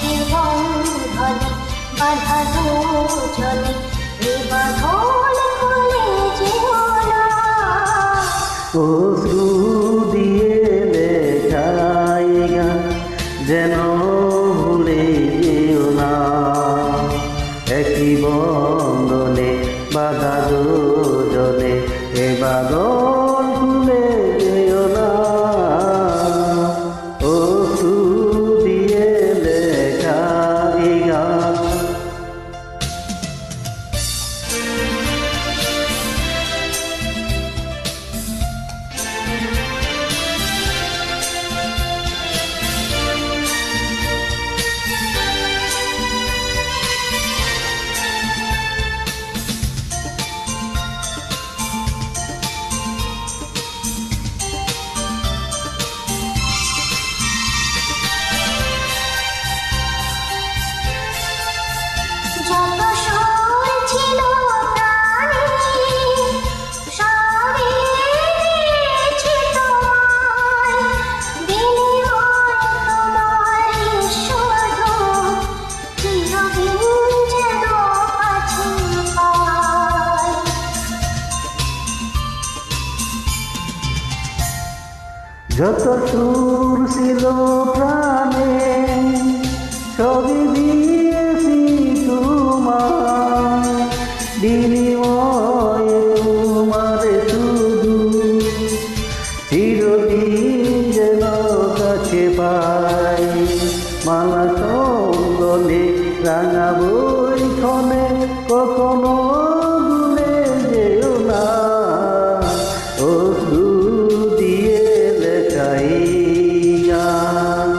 একই বন্ধনে বাধা দুজনে এ বাঁধন খুলে যেও না। অশ্রু দিয়ে লেখাই গান যেন ভুলে যেও না। একই বন্ধনে বাধা দুজনে এ বাঁধন খুলে যেও না। অশ্রু দিয়ে লেখাই গান। যত সুর ছিল প্রাণে সবই দিয়েছি তোমায়, বিনিময় তোমারই শুধু চিরদিন যেন কাছে পাই। যত সুর ছিল প্রাণে সবই দিয়েছি তোমার, বিনিময়ে তোমারে শুধু চিরদিন যেন কাছে পাই। মালা চন্দনে রাঙা বইখানে কখনো ভুলে যেও না। অশ্রু দিয়ে লেখাই গান।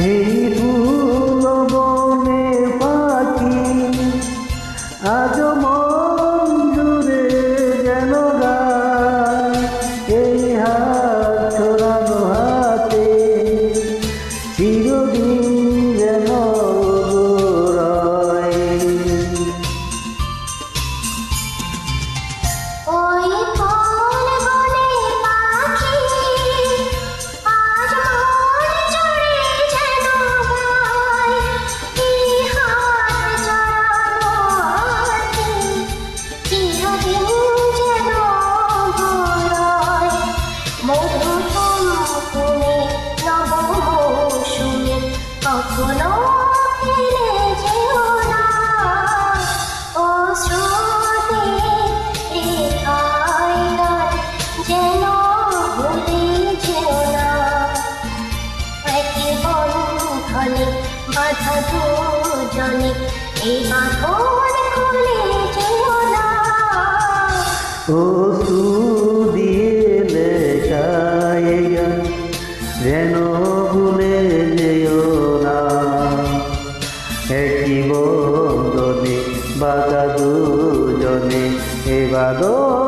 এই ফুল বনে পাখি আজ মন জুড়ে যেন গায়। এই হাত ছড়ানো হাতে চিরদিন যেন রয়। ওই ফুল বনে পাখি আজ মন জুড়ে যেন গায়। এই হাত জড়ানো হাতে চিরদিন যেন ঘোরায়। মধু ফুলে নব মৌসুমে কখনো ফিরে যেও না। অশ্রুতে লেখাই গান যেন ভুলে যেও না। একই বন্ধনে বাধা দুজনে এই বাঁধন খুলে যেও না। অশ্রু দিয়ে লেখাই গান যেন ভুলে যেও না। একই বন্ধনে বাধা দুজনে এ বাঁধন